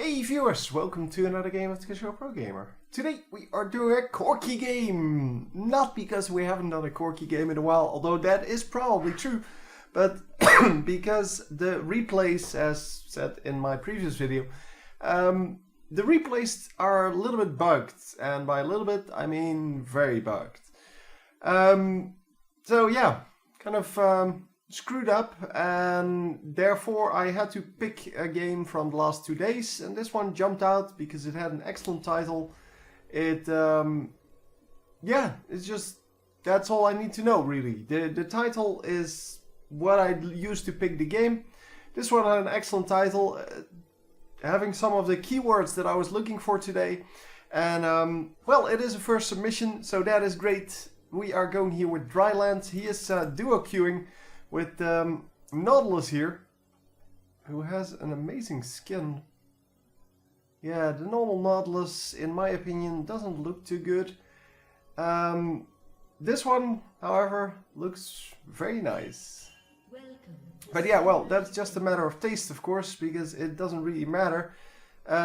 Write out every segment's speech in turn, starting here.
Hey viewers, welcome to another game of the Casual Pro Gamer. Today we are doing a Corki game. Not because we haven't done a Corki game in a while, although that is probably true, but because the replays, as said in my previous video, the replays are a little bit bugged, and by a little bit I mean very bugged. So yeah, kind of screwed up, and therefore I had to pick a game from the last 2 days, and this one jumped out because it had an excellent title. Yeah, it's just, that's all I need to know really. The title is what I used to pick the game. This one had an excellent title, having some of the keywords that I was looking for today, and well, it is a first submission, so that is great. We are going here with Dryland. He is duo queuing with Nautilus here, who has an amazing skin. Yeah, the normal Nautilus, in my opinion, doesn't look too good. This one, however, looks very nice. But yeah, well, that's just a matter of taste, of course, because it doesn't really matter.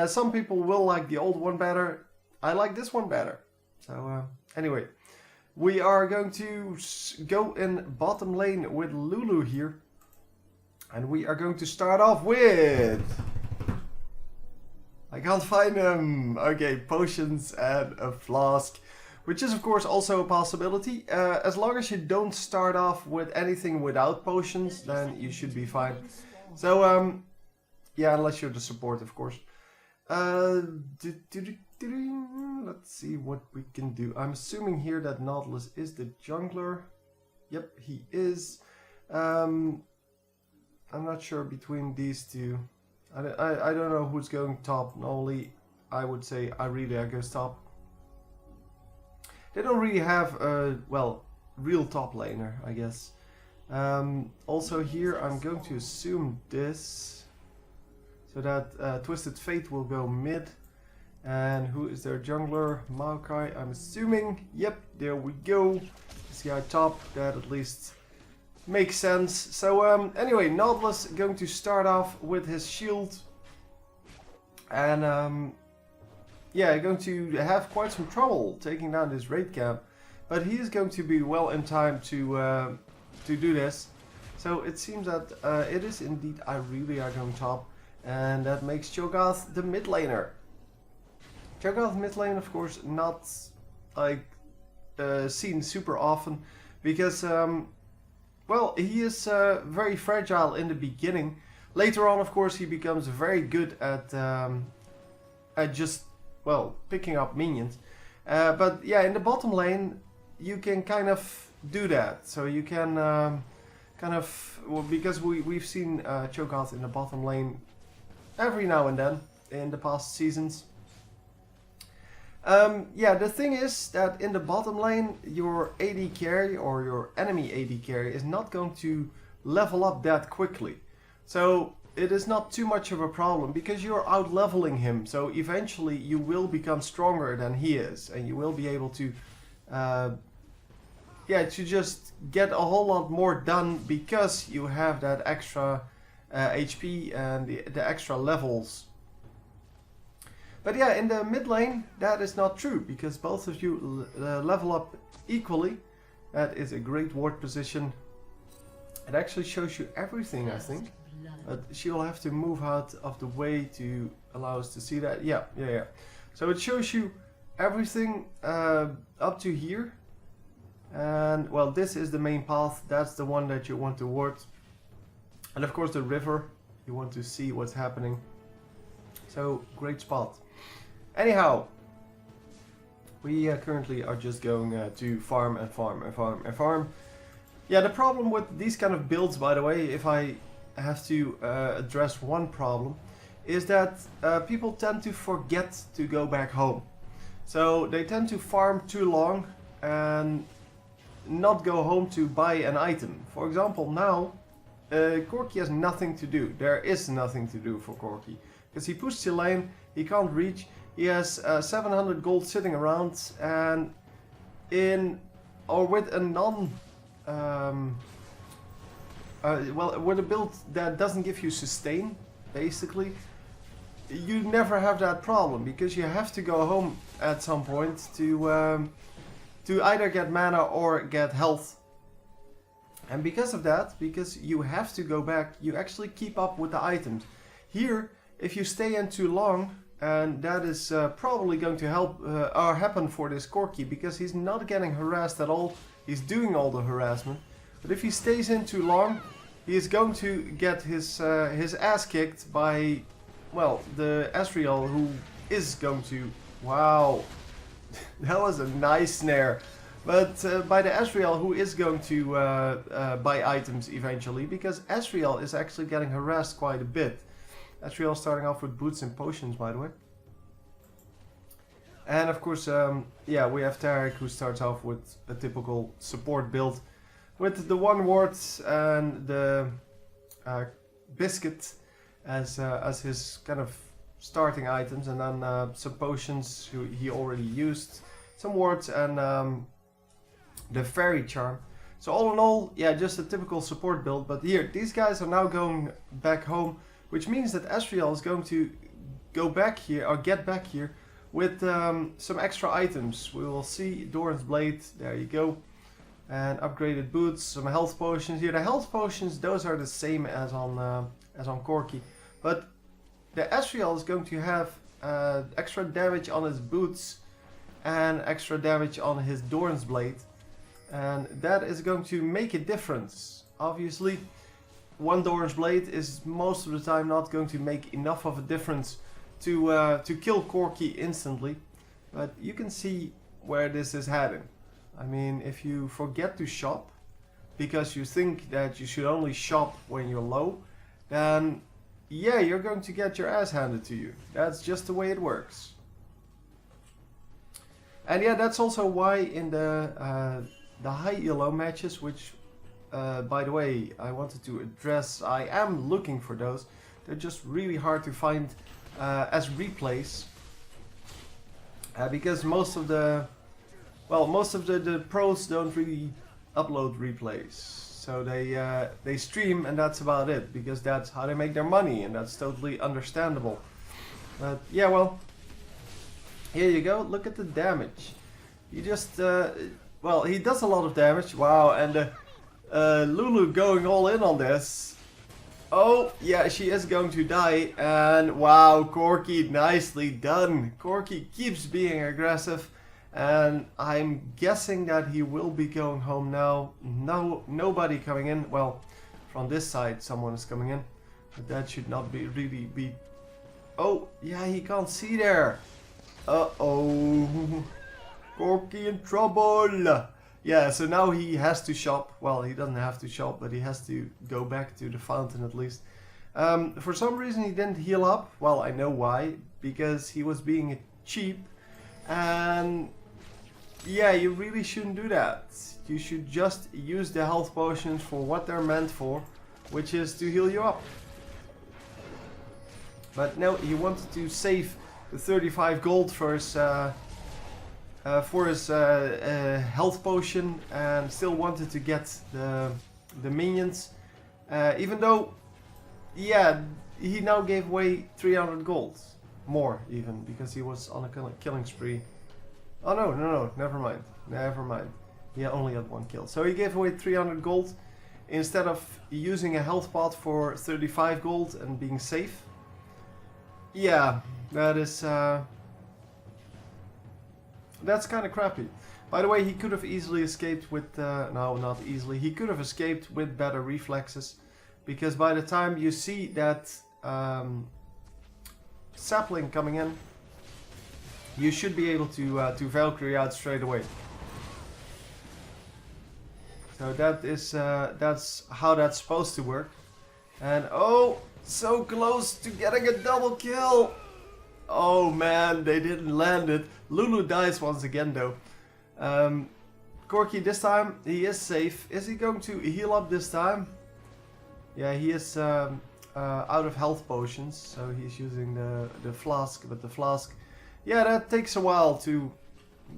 Some people will like the old one better. I like this one better. So anyway. We are going to go in bottom lane with Lulu here. And we are going to start off with... I can't find them. Okay, potions and a flask. Which is of course also a possibility. As long as you don't start off with anything without potions, then you should be fine. So, yeah, unless you're the support, of course. Let's see what we can do. I'm assuming here that Nautilus is the jungler. Yep, he is. I'm not sure between these two. I don't know who's going top. Normally, I would say Irelia goes top. They don't really have a, well, real top laner, I guess. Also here, I'm going to assume this. So that Twisted Fate will go mid. And who is their jungler? Maokai, I'm assuming. Yep, there we go. This guy top, that at least makes sense. So anyway, Nautilus going to start off with his shield. And yeah, going to have quite some trouble taking down this raid camp. But he is going to be well in time to do this. So it seems that it is indeed Irelia going top. And that makes Cho'Gath the mid laner. Cho'Gath mid lane, of course, not like seen super often because, well, he is very fragile in the beginning. Later on, of course, he becomes very good at just, well, picking up minions. But yeah, in the bottom lane, you can kind of do that. So you can kind of, well, because we've seen Cho'Gath in the bottom lane every now and then in the past seasons. Yeah, the thing is that in the bottom lane, your AD carry or your enemy AD carry is not going to level up that quickly. So it is not too much of a problem because you're out leveling him. So eventually you will become stronger than he is, and you will be able to, yeah, to just get a whole lot more done because you have that extra HP and the extra levels. But yeah, in the mid lane, that is not true, because both of you level up equally. That is a great ward position. It actually shows you everything, I think. But she'll have to move out of the way to allow us to see that. Yeah. So it shows you everything up to here. And, well, this is the main path. That's the one that you want to ward. And of course the river, you want to see what's happening. So, great spot. Anyhow, we currently are just going to farm and farm and farm and farm. Yeah, the problem with these kind of builds, by the way, if I have to address one problem, is that people tend to forget to go back home. So they tend to farm too long and not go home to buy an item. For example, now Corki has nothing to do. There is nothing to do for Corki. Because he pushed the lane, he can't reach, he has 700 gold sitting around, and with a well, with a build that doesn't give you sustain, basically, you never have that problem, because you have to go home at some point to either get mana or get health. And because of that, because you have to go back, you actually keep up with the items. Here, if you stay in too long, and that is probably going to help or happen for this Corki, because he's not getting harassed at all. He's doing all the harassment. But if he stays in too long, he is going to get his ass kicked by, well, the Ezreal, who is going to... Wow, that was a nice snare. But by the Ezreal, who is going to buy items eventually, because Ezreal is actually getting harassed quite a bit. Ezreal starting off with boots and potions, by the way. And of course, yeah, we have Tarek, who starts off with a typical support build, with the one ward and the biscuit as his kind of starting items, and then some potions he already used, some wards, and the fairy charm. So all in all, yeah, just a typical support build. But here, these guys are now going back home, which means that Ezreal is going to go back here, or get back here, with some extra items. We will see Doran's Blade, there you go, and upgraded boots, some health potions. Here, the health potions, those are the same as on Corki, but the Ezreal is going to have extra damage on his boots and extra damage on his Doran's Blade, and that is going to make a difference. Obviously, one Doran's Blade is most of the time not going to make enough of a difference to kill Corki instantly, but you can see where this is heading. I mean, if you forget to shop because you think that you should only shop when you're low, then yeah, you're going to get your ass handed to you. That's just the way it works. And yeah, that's also why in the high elo matches, which by the way, I wanted to address, I am looking for those. They're just really hard to find as replays, because most of the pros don't really upload replays, so they stream, and that's about it, because that's how they make their money, and that's totally understandable. But yeah, well, here you go. Look at the damage. He just well, he does a lot of damage. Wow, and Lulu going all in on this. Oh, yeah, she is going to die. And wow, Corki, nicely done. Corki keeps being aggressive. And I'm guessing that he will be going home now. No, nobody coming in. Well, from this side, someone is coming in. But that should not be really be... Oh, yeah, he can't see there. Uh-oh. Corki in trouble. Yeah, so now he has to shop. Well, he doesn't have to shop, but he has to go back to the fountain at least. For some reason he didn't heal up. Well, I know why. Because he was being cheap. And yeah, you really shouldn't do that. You should just use the health potions for what they're meant for, which is to heal you up. But no, he wanted to save the 35 gold for his health potion, and still wanted to get the minions, even though, yeah, he now gave away 300 gold, more even, because he was on a killing spree. Oh no, never mind, he only had one kill, so he gave away 300 gold instead of using a health pot for 35 gold and being safe. Yeah, that is that's kind of crappy. By the way, he could have easily escaped with... no, not easily. He could have escaped with better reflexes. Because by the time you see that sapling coming in, you should be able to Valkyrie out straight away. So that is that's how that's supposed to work. And oh, so close to getting a double kill. Oh man, they didn't land it. Lulu dies once again though. Corki this time, he is safe. Is he going to heal up this time? Yeah, he is out of health potions, so he's using the flask. But the flask, yeah, that takes a while to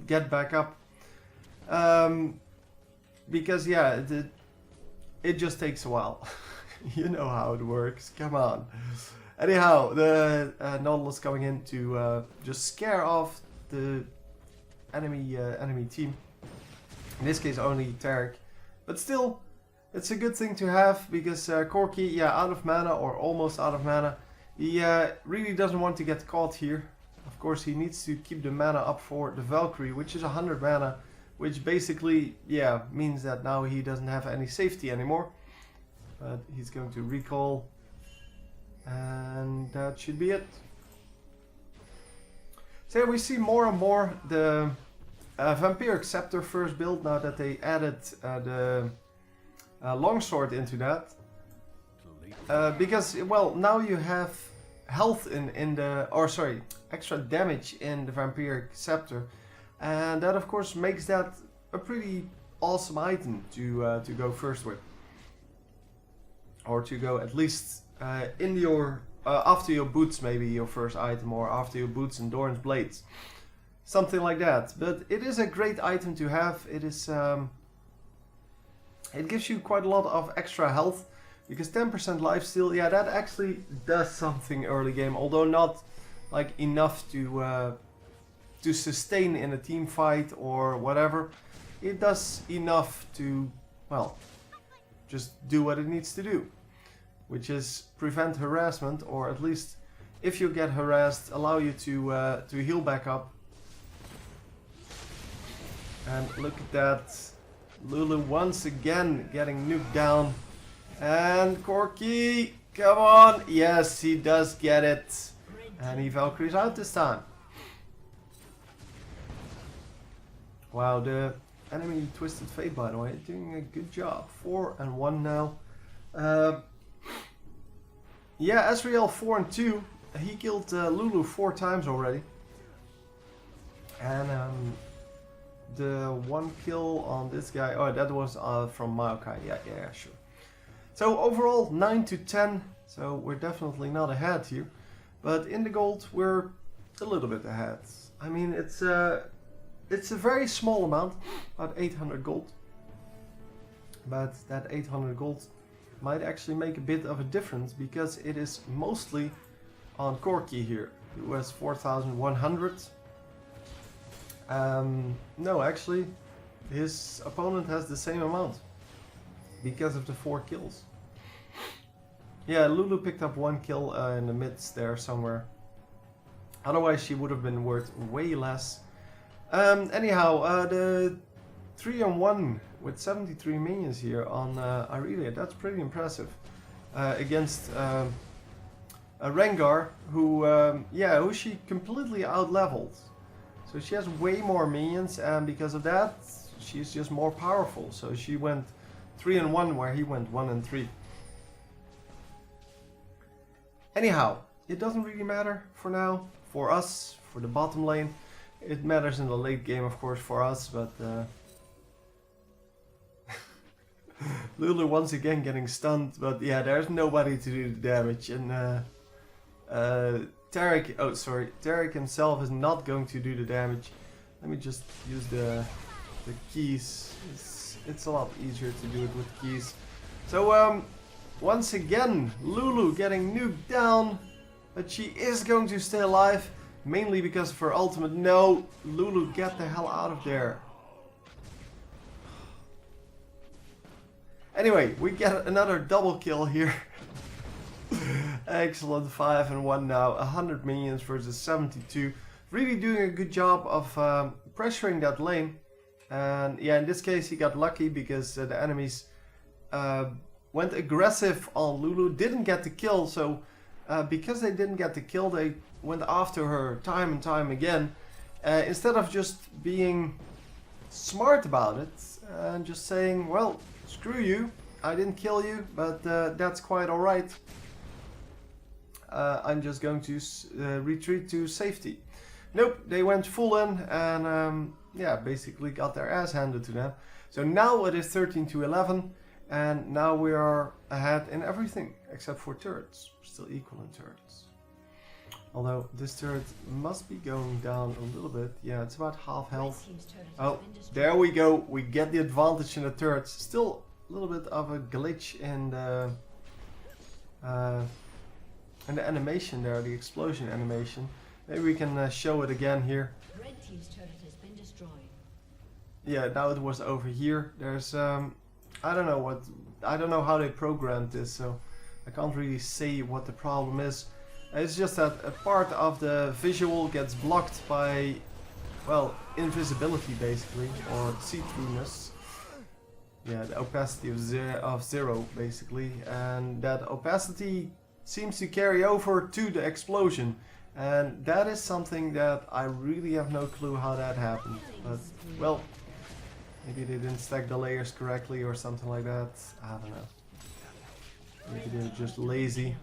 get back up. Because yeah, it just takes a while. You know how it works, come on. Anyhow, the Nautilus coming in to just scare off the enemy team. In this case, only Tarek. But still, it's a good thing to have because Corki, yeah, out of mana or almost out of mana. He really doesn't want to get caught here. Of course, he needs to keep the mana up for the Valkyrie, which is 100 mana, which basically, yeah, means that now he doesn't have any safety anymore. But he's going to recall, and that should be it. So yeah, we see more and more the Vampiric Scepter first build now that they added the longsword into that. Because, well, now you have health in the, or sorry, extra damage in the Vampiric Scepter, and that of course makes that a pretty awesome item to go first with, or to go at least in your after your boots, maybe your first item, or after your boots and Doran's blades, something like that. But it is a great item to have. It is it gives you quite a lot of extra health. Because 10% lifesteal, yeah, that actually does something early game, although not like enough to sustain in a team fight or whatever. It does enough to, well, just do what it needs to do, which is prevent harassment, or at least if you get harassed, allow you to heal back up. And look at that, Lulu once again getting nuked down. And Corki, come on! Yes, he does get it. And he Valkyries out this time. Wow, the enemy Twisted Fate, by the way, doing a good job. 4-1 now. Yeah, Ezreal 4-2. He killed Lulu 4 times already. And the one kill on this guy, oh, that was from Maokai. Yeah, sure. So overall 9-10, so we're definitely not ahead here, but in the gold we're a little bit ahead. I mean, it's a very small amount, about 800 gold, but that 800 gold might actually make a bit of a difference because it is mostly on Corki here, who has 4,100. No, actually his opponent has the same amount because of the 4 kills. Yeah, Lulu picked up 1 kill in the midst there somewhere. Otherwise she would have been worth way less. Anyhow, the 3-1 with 73 minions here on Aurelia, that's pretty impressive. Against a Rengar who she completely out-leveled. So she has way more minions, and because of that she's just more powerful. So she went 3-1 where he went 1-3. Anyhow, it doesn't really matter for now, for us, for the bottom lane. It matters in the late game, of course, for us, but Lulu once again getting stunned, but yeah, there's nobody to do the damage, and Tarek himself is not going to do the damage. Let me just use the keys. It's a lot easier to do it with keys. So once again, Lulu getting nuked down, but she is going to stay alive, mainly because of her ultimate. No, Lulu, get the hell out of there. Anyway, we get another double kill here. Excellent, 5-1 now, 100 minions versus 72. Really doing a good job of pressuring that lane. And yeah, in this case he got lucky because the enemies went aggressive on Lulu, didn't get the kill. So because they didn't get the kill, they went after her time and time again. Instead of just being smart about it and just saying, well, screw you, I didn't kill you, but that's quite alright. I'm just going to retreat to safety. Nope, they went full in and yeah, basically got their ass handed to them. So now it is 13-11, and now we are ahead in everything except for turrets. We're still equal in turrets. Although this turret must be going down a little bit. Yeah, it's about half health. Oh, there we go. We get the advantage in the turrets. Still a little bit of a glitch in And the animation there, the explosion animation. Maybe we can show it again here. Red team's turret has been destroyed. Yeah, now it was over here. There's I don't know how they programmed this, so I can't really say what the problem is. It's just that a part of the visual gets blocked by, well, invisibility basically, or see-throughness. Yeah, the opacity of zero basically, and that opacity seems to carry over to the explosion, and that is something that I really have no clue how that happened. But well, maybe they didn't stack the layers correctly or something like that. I don't know. Maybe they're just lazy.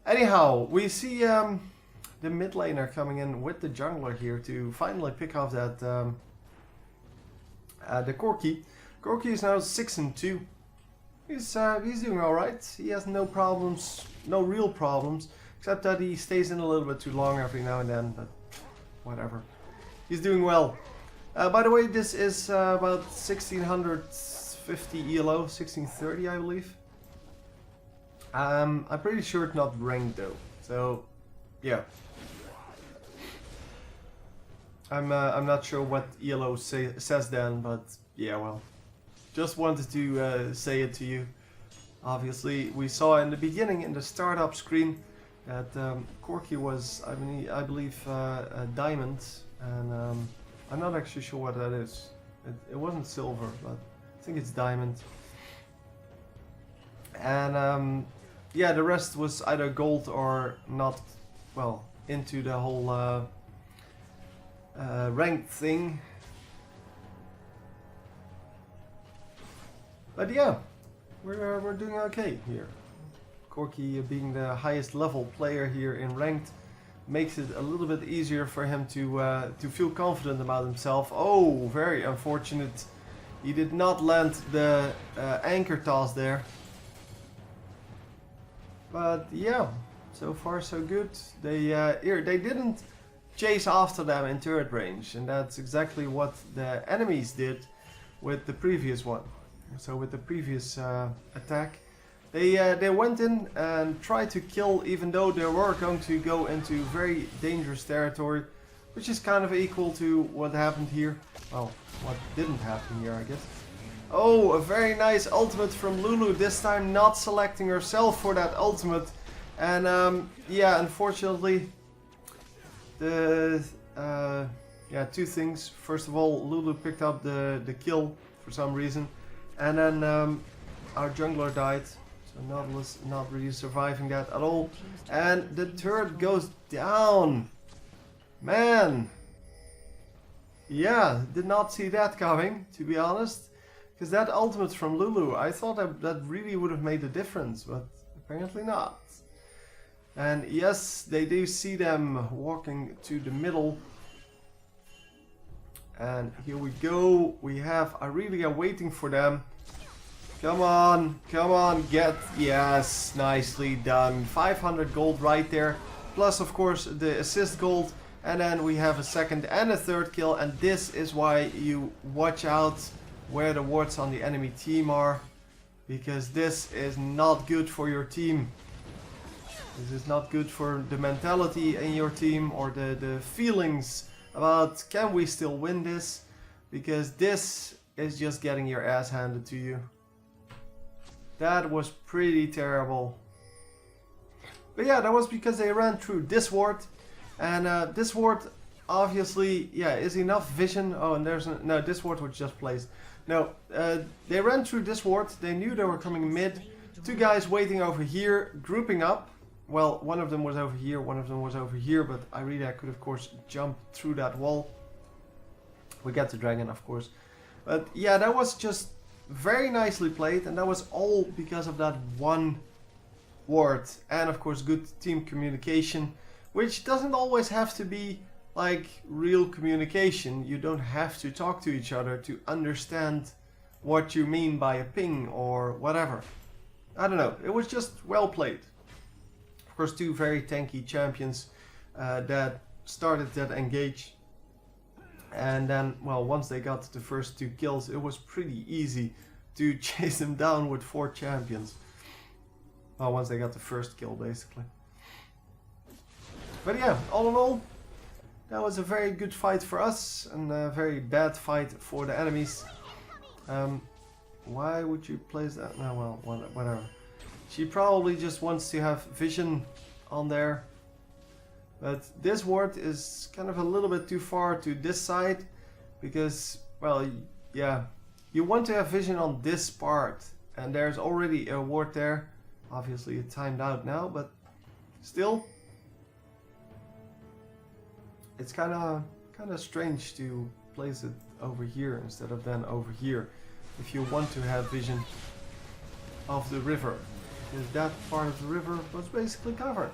Anyhow, we see the mid laner coming in with the jungler here to finally pick off that the Corki. Corki is now 6-2. He's doing alright. He has no problems, no real problems, except that he stays in a little bit too long every now and then, but whatever. He's doing well. By the way, this is about 1650 ELO, 1630 I believe. I'm pretty sure it's not ranked though, so yeah. I'm not sure what ELO says then, but yeah, well. Just wanted to say it to you. Obviously, we saw in the beginning, in the startup screen, that Corki was, I believe, a diamond, and I'm not actually sure what that is. It wasn't silver, but I think it's diamond. And yeah, the rest was either gold or not, well, into the whole ranked thing. But yeah, we're doing okay here. Corki being the highest level player here in ranked makes it a little bit easier for him to feel confident about himself. Oh, very unfortunate. He did not land the anchor toss there. But yeah, so far so good. They didn't chase after them in turret range, and that's exactly what the enemies did with the previous one. So with the previous attack, they went in and tried to kill, even though they were going to go into very dangerous territory, which is kind of equal to what happened here. Well, what didn't happen here, I guess. Oh, a very nice ultimate from Lulu, this time not selecting herself for that ultimate. And yeah, unfortunately, yeah, two things. First of all, Lulu picked up the kill for some reason. And then our jungler died, so Nautilus not really surviving that at all. And the turret goes down. Man. Yeah, did not see that coming, to be honest. Because that ultimate from Lulu, I thought that really would have made a difference, but apparently not. And yes, they do see them walking to the middle. And here we go. We have Aurelia waiting for them. Come on, get, yes, nicely done. 500 gold right there. Plus, of course, the assist gold. And then we have a second and a third kill. And this is why you watch out where the wards on the enemy team are. Because this is not good for your team. This is not good for the mentality in your team or the feelings about can we still win this, because this is just getting your ass handed to you. That was pretty terrible. But yeah, that was because they ran through this ward, and this ward obviously, yeah, is enough vision. Oh, and there's no, this ward was just placed. No, they ran through this ward, they knew they were coming mid, two guys waiting over here, grouping up. Well, one of them was over here, one of them was over here, but I could of course jump through that wall. We get the dragon, of course. But yeah, that was just very nicely played, and that was all because of that one ward. And of course good team communication, which doesn't always have to be like real communication. You don't have to talk to each other to understand what you mean by a ping or whatever. I don't know, it was just well played. Of course, two very tanky champions that started that engage. And then, well, once they got the first two kills, it was pretty easy to chase them down with 4 champions. Well, once they got the first kill, basically. But yeah, all in all, that was a very good fight for us and a very bad fight for the enemies. Why would you place that? No, well, whatever. She probably just wants to have vision on there. But this ward is kind of a little bit too far to this side. Because, well, yeah. You want to have vision on this part. And there's already a ward there. Obviously it timed out now, but still. It's kind of strange to place it over here instead of then over here. If you want to have vision of the river. Because that part of the river was basically covered.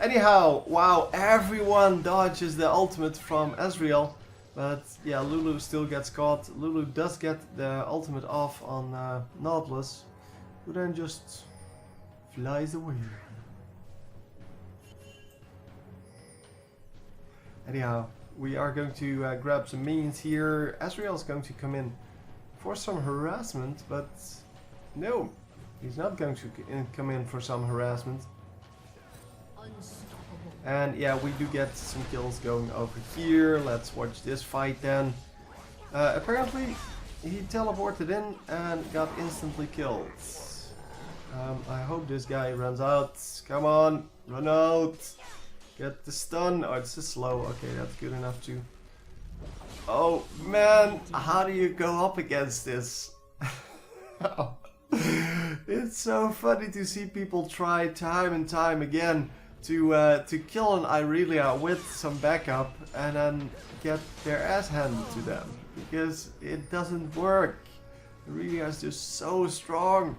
Anyhow, wow, everyone dodges the ultimate from Ezreal. But yeah, Lulu still gets caught. Lulu does get the ultimate off on Nautilus, who then just flies away. Anyhow, we are going to grab some minions here. Ezreal is going to come in for some harassment, but no, he's not going to come in for some harassment. And yeah, we do get some kills going over here. Let's watch this fight then. Apparently, he teleported in and got instantly killed. I hope this guy runs out. Come on, run out. Get the stun. Oh, it's a slow. Okay, that's good enough too. Oh man, how do you go up against this? It's so funny to see people try time and time again to kill an Irelia with some backup and then get their ass handed to them, because it doesn't work. Irelia is just so strong.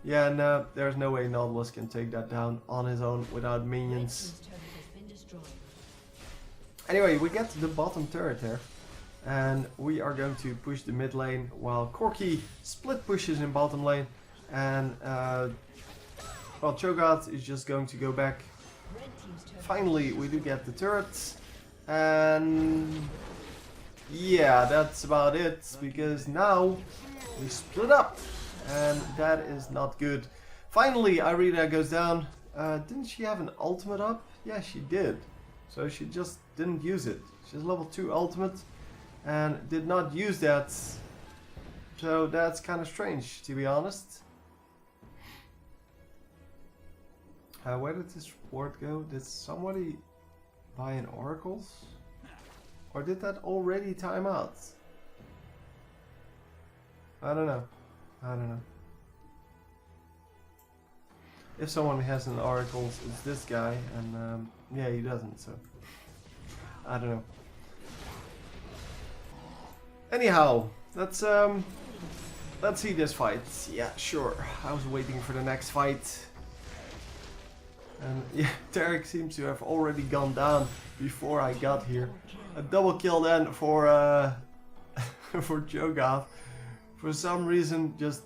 Yeah, and there's no way Nautilus can take that down on his own without minions. Anyway, we get to the bottom turret here, and we are going to push the mid lane while Corki split pushes in bottom lane, and well, Cho'Gath is just going to go back. Finally, we do get the turrets, and yeah, that's about it, because now we split up, and that is not good. Finally, Irelia goes down. Didn't she have an ultimate up? Yeah, she did. So she just didn't use it. She's level 2 ultimate and did not use that. So that's kind of strange, to be honest. Where did this ward go? Did somebody buy an oracles? Or did that already time out? I don't know. I don't know. If someone has an oracles, it's this guy, and yeah, he doesn't, so I don't know. Anyhow, let's see this fight. Yeah, sure. I was waiting for the next fight. And yeah, Tarek seems to have already gone down before I got here. A double kill then for for Cho'Gath. For some reason, just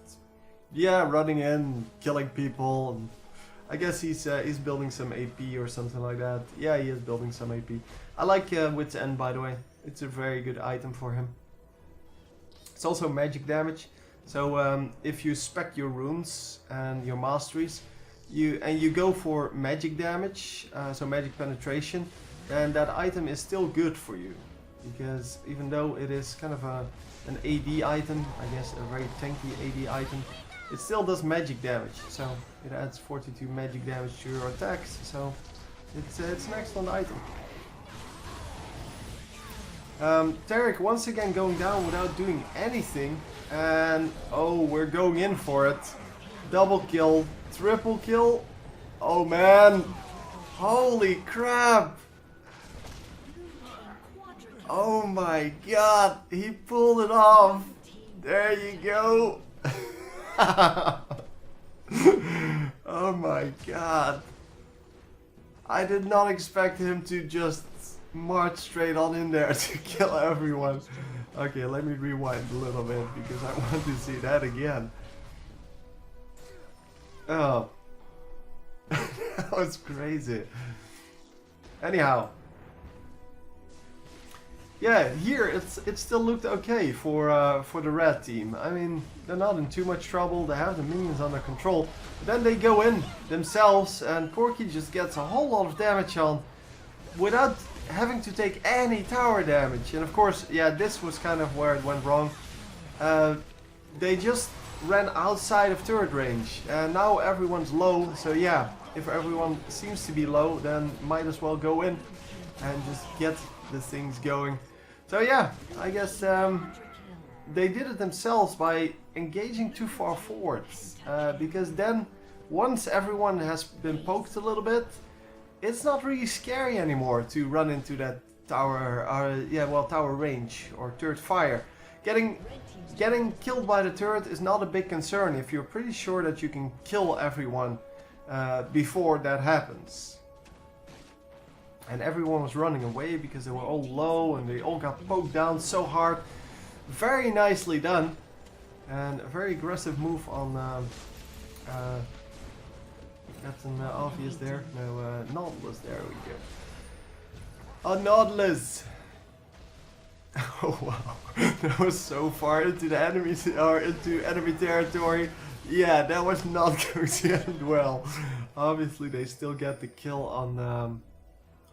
yeah, running in, killing people. And I guess he's building some AP or something like that. Yeah, he is building some AP. I like Wit's End, by the way. It's a very good item for him. It's also magic damage. So if you spec your runes and your masteries, you go for magic damage, so magic penetration, then that item is still good for you, because even though it is kind of an AD item, I guess a very tanky AD item, it still does magic damage. So it adds 42 magic damage to your attacks. So it's an excellent item. Tarek once again going down without doing anything, and oh, we're going in for it. Double kill, triple kill. Oh man, holy crap. Oh my god, he pulled it off. There you go. Oh my god. I did not expect him to just march straight on in there to kill everyone. Okay, let me rewind a little bit because I want to see that again. Oh. That was crazy. Anyhow. yeah, here it still looked okay for the red team. I mean, they're not in too much trouble. They have the minions under control. But then they go in themselves, and Corki just gets a whole lot of damage on without having to take any tower damage. And of course, yeah, this was kind of where it went wrong. They just ran outside of turret range, and now everyone's low. So yeah, if everyone seems to be low, then might as well go in and just get the things going. So yeah, I guess they did it themselves by engaging too far forward, because then once everyone has been poked a little bit, it's not really scary anymore to run into that tower, tower range or turret fire. Getting killed by the turret is not a big concern if you're pretty sure that you can kill everyone before that happens. And everyone was running away because they were all low and they all got poked down so hard. Very nicely done. And a very aggressive move on Captain Obvious there. No, Nautilus, there we go. Oh, Nautilus! Oh wow, that was so far into the enemy territory. Yeah, that was not going to end well. Obviously, they still get the kill on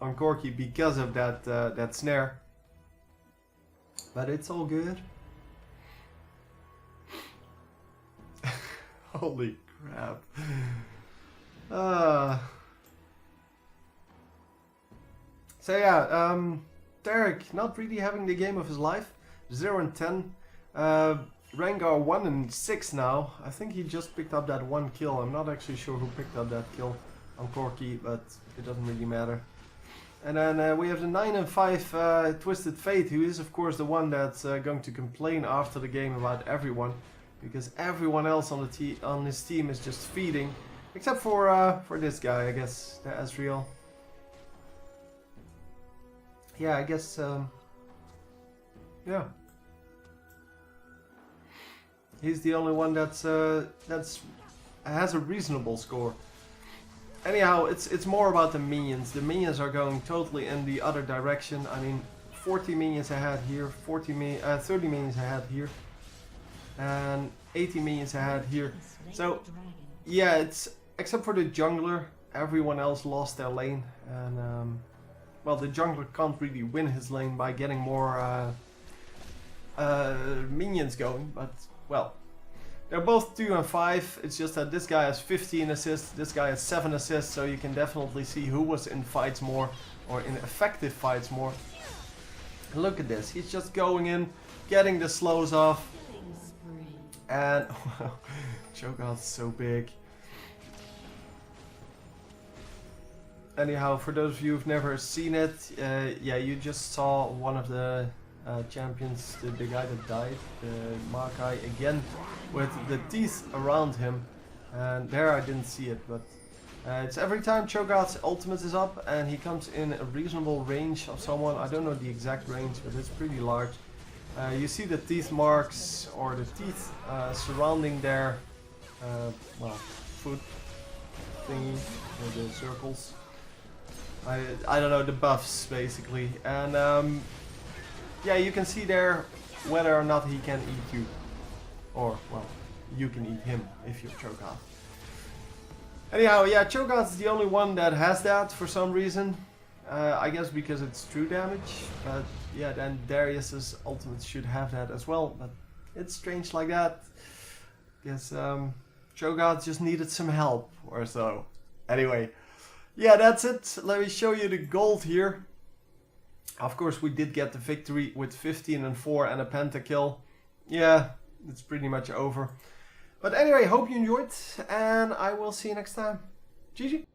Corki because of that snare. But it's all good. Holy crap. So yeah, Tarek not really having the game of his life. 0 and 10. Rengar 1 and 6 now. I think he just picked up that one kill. I'm not actually sure who picked up that kill on Corki, but it doesn't really matter. And then we have the 9 and 5 Twisted Fate, who is of course the one that's going to complain after the game about everyone, because everyone else on his team is just feeding, except for this guy, I guess, the Ezreal. Yeah, I guess, yeah. He's the only one that's has a reasonable score. Anyhow, it's more about the minions. The minions are going totally in the other direction. I mean, 40 minions ahead here, 30 minions ahead here, and 80 minions ahead here. So, yeah, it's except for the jungler, everyone else lost their lane, and well, the jungler can't really win his lane by getting more minions going, but well. They're both 2 and 5, it's just that this guy has 15 assists, this guy has 7 assists, so you can definitely see who was in fights more, or in effective fights more. And look at this, he's just going in, getting the slows off, and Cho'Gath's so big. Anyhow, for those of you who've never seen it, yeah, you just saw one of the champions, the guy that died, Makai, again with the teeth around him, and there I didn't see it, but it's every time Cho'Gath's ultimate is up and he comes in a reasonable range of someone. I don't know the exact range, but it's pretty large. You see the teeth marks or the teeth surrounding their well, foot thingy, or the circles. I don't know, the buffs basically, and yeah, you can see there whether or not he can eat you. Or, well, you can eat him if you're Cho'Gath. Anyhow, yeah, Cho'Gath is the only one that has that for some reason. I guess because it's true damage. But yeah, then Darius's ultimate should have that as well. But it's strange like that. Guess Cho'Gath just needed some help or so. Anyway, yeah, that's it. Let me show you the gold here. Of course, we did get the victory with 15 and 4 and a pentakill. Yeah, it's pretty much over. But anyway, hope you enjoyed, and I will see you next time. GG.